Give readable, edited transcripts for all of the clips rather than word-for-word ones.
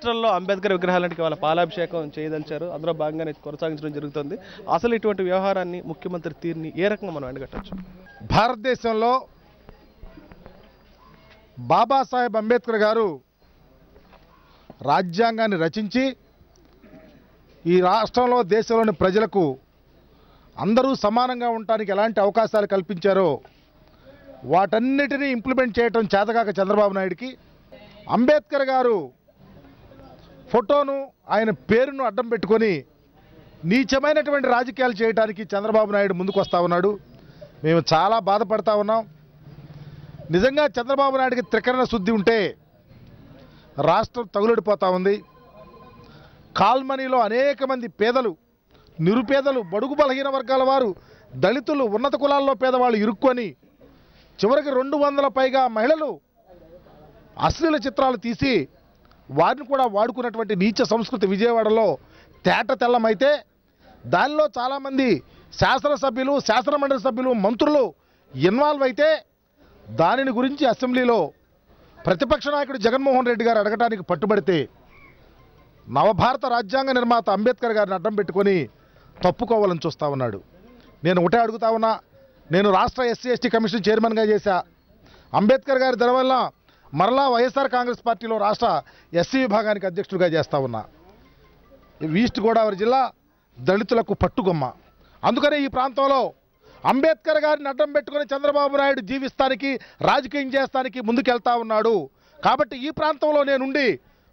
రాష్ట్రంలో అంబేద్కర్ విగ్రహాలకి వాళ్ళ పాలాభిషేకం చేయదలిచారు. అందులో భాగంగానే కొనసాగించడం జరుగుతుంది. అసలు ఇటువంటి వ్యవహారాన్ని, ముఖ్యమంత్రి తీరుని ఏ రకంగా మనం ఎండగట్టచ్చు? భారతదేశంలో బాబాసాహెబ్ అంబేద్కర్ గారు రాజ్యాంగాన్ని రచించి ఈ రాష్ట్రంలో, దేశంలోని ప్రజలకు అందరూ సమానంగా ఉండటానికి ఎలాంటి అవకాశాలు కల్పించారో వాటన్నిటినీ ఇంప్లిమెంట్ చేయటం చేతకాక చంద్రబాబు నాయుడికి అంబేద్కర్ గారు ఫోటోను, ఆయన పేరును అడ్డం పెట్టుకొని నీచమైనటువంటి రాజకీయాలు చేయడానికి చంద్రబాబు నాయుడు ముందుకు వస్తూ ఉన్నాడు. మేము చాలా బాధపడతా ఉన్నాం. నిజంగా చంద్రబాబు నాయుడికి త్రికరణ శుద్ధి ఉంటే రాష్ట్రం తగులడిపోతూ ఉంది. కాల్మనీలో అనేక మంది పేదలు, నిరుపేదలు, బడుగు బలహీన వర్గాల వారు, దళితులు, ఉన్నత కులాల్లో పేదవాళ్ళు ఇరుక్కొని చివరికి 200 పైగా మహిళలు అశ్లీల చిత్రాలు తీసి వారిని కూడా వాడుకున్నటువంటి నీచ సంస్కృతి విజయవాడలో తేట తెల్లమైతే దానిలో చాలామంది శాసనసభ్యులు, శాసనమండలి సభ్యులు, మంత్రులు ఇన్వాల్వ్ అయితే దానిని గురించి అసెంబ్లీలో ప్రతిపక్ష నాయకుడు జగన్మోహన్ రెడ్డి గారు అడగటానికి పట్టుబడితే నవభారత రాజ్యాంగ నిర్మాత అంబేద్కర్ గారిని అడ్డం పెట్టుకొని తప్పుకోవాలని చూస్తూ ఉన్నాడు. నేను ఒకటే అడుగుతా ఉన్నా, నేను రాష్ట్ర ఎస్సీ ఎస్టీ కమిషన్ చైర్మన్గా చేశా. అంబేద్కర్ గారి దయ వల్ల మరలా వైఎస్ఆర్ కాంగ్రెస్ పార్టీలో రాష్ట్ర ఎస్సీ విభాగానికి అధ్యక్షుడిగా చేస్తూ ఉన్నా. ఈస్ట్ గోదావరి జిల్లా దళితులకు పట్టుగొమ్మ. అందుకనే ఈ ప్రాంతంలో అంబేద్కర్ గారిని అడ్డం పెట్టుకుని చంద్రబాబు నాయుడు జీవిస్తానికి, రాజకీయం చేస్తానికి ముందుకెళ్తా ఉన్నాడు. కాబట్టి ఈ ప్రాంతంలో నేనుండి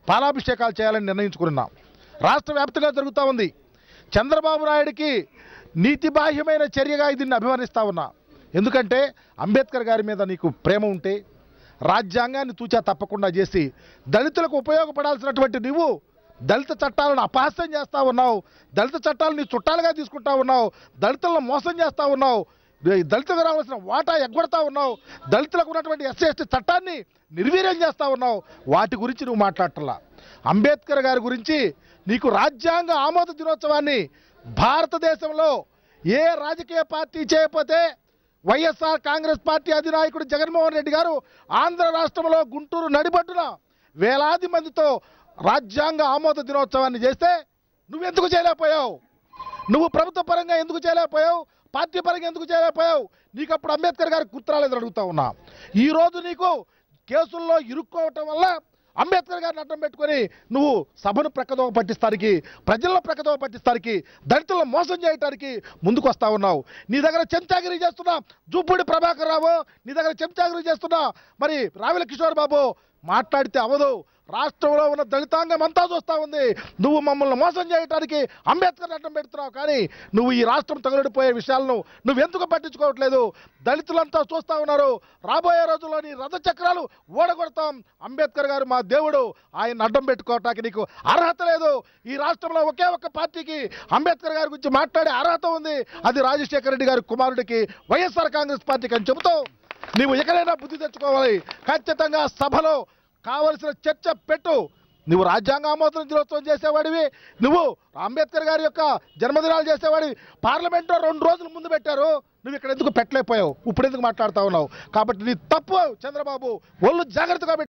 పాలాభిషేకాలు చేయాలని నిర్ణయించుకున్నాం. రాష్ట్ర వ్యాప్తంగా జరుగుతూ ఉంది. చంద్రబాబు నాయుడికి నీతిబాహ్యమైన చర్యగా దీన్ని అభివర్ణిస్తా ఉన్నా. ఎందుకంటే అంబేద్కర్ గారి మీద నీకు ప్రేమ ఉంటే రాజ్యాంగాన్ని తూచా తప్పకుండా చేసి దళితులకు ఉపయోగపడాల్సినటువంటి నువ్వు దళిత చట్టాలను అపహాస్యం చేస్తూ ఉన్నావు. దళిత చట్టాలను నీ చుట్టాలుగా తీసుకుంటా ఉన్నావు. దళితులను మోసం చేస్తూ ఉన్నావు. దళితులకు రావాల్సిన వాటా ఎగ్గొడతా ఉన్నావు. దళితులకు ఉన్నటువంటి ఎస్సీ ఎస్టీ చట్టాన్ని నిర్వీర్యం చేస్తూ ఉన్నావు. వాటి గురించి నువ్వు మాట్లాడటంలా. అంబేద్కర్ గారి గురించి నీకు రాజ్యాంగ ఆమోద దినోత్సవాన్ని భారతదేశంలో ఏ రాజకీయ పార్టీ చేయకపోతే వైఎస్ఆర్ కాంగ్రెస్ పార్టీ అధినాయకుడు జగన్మోహన్ రెడ్డి గారు ఆంధ్ర రాష్ట్రంలో గుంటూరు నడిబడ్డున వేలాది మందితో రాజ్యాంగ ఆమోద దినోత్సవాన్ని చేస్తే నువ్వెందుకు చేయలేకపోయావు? నువ్వు ప్రభుత్వ పరంగా ఎందుకు చేయలేకపోయావు? పార్టీ పరంగా ఎందుకు చేయలేకపోయావు? నీకు అప్పుడు అంబేద్కర్ గారికి గుర్తురాలేదని అడుగుతా ఉన్నా. ఈరోజు నీకు కేసుల్లో ఇరుక్కోవటం వల్ల అంబేద్కర్ గారిని అడ్డం పెట్టుకొని నువ్వు సభను ప్రక్కదోవ పట్టిస్తానికి, ప్రజల్లో ప్రక్కదోవ పట్టిస్తానికి, దళితులను మోసం చేయడానికి ముందుకు వస్తా ఉన్నావు. నీ దగ్గర చెంచాగిరి చేస్తున్నా జూపూడి ప్రభాకర్ రావు, నీ దగ్గర చెంచాగిరి చేస్తున్నా మరి రావిల కిషోర్ బాబు మాట్లాడితే అవదు. రాష్ట్రంలో ఉన్న దళితాంగం అంతా చూస్తూ ఉంది. నువ్వు మమ్మల్ని మోసం చేయడానికి అంబేద్కర్ అడ్డం పెడుతున్నావు. కానీ నువ్వు ఈ రాష్ట్రం తగులడిపోయే విషయాలను నువ్వెందుకు పట్టించుకోవట్లేదు? దళితులంతా చూస్తూ ఉన్నారు. రాబోయే రోజుల్లో నీ రథచక్రాలు ఓడగొడతాం. అంబేద్కర్ గారు మా దేవుడు, ఆయన అడ్డం పెట్టుకోవటానికి నీకు అర్హత లేదు. ఈ రాష్ట్రంలో ఒకే ఒక్క పార్టీకి అంబేద్కర్ గారి గురించి మాట్లాడే అర్హత ఉంది. అది రాజశేఖర రెడ్డి గారి కుమారుడికి, వైఎస్ఆర్ కాంగ్రెస్ పార్టీకి అని చెబుతూ నీవు ఎక్కడైనా బుద్ధి తెచ్చుకోవాలి. ఖచ్చితంగా సభలో కావలసిన చర్చ పెట్టు. నువ్వు రాజ్యాంగ ఆమోదం దినోత్సవం చేసేవాడివి, నువ్వు అంబేద్కర్ గారి యొక్క జన్మదినాలు చేసేవాడివి. పార్లమెంట్లో 2 రోజులు ముందు పెట్టారు, నువ్వు ఇక్కడ ఎందుకు పెట్టలేకపోయావు? ఇప్పుడు ఎందుకు మాట్లాడుతూ ఉన్నావు? కాబట్టి నీ తప్పు చంద్రబాబు, ఒళ్ళు జాగ్రత్తగా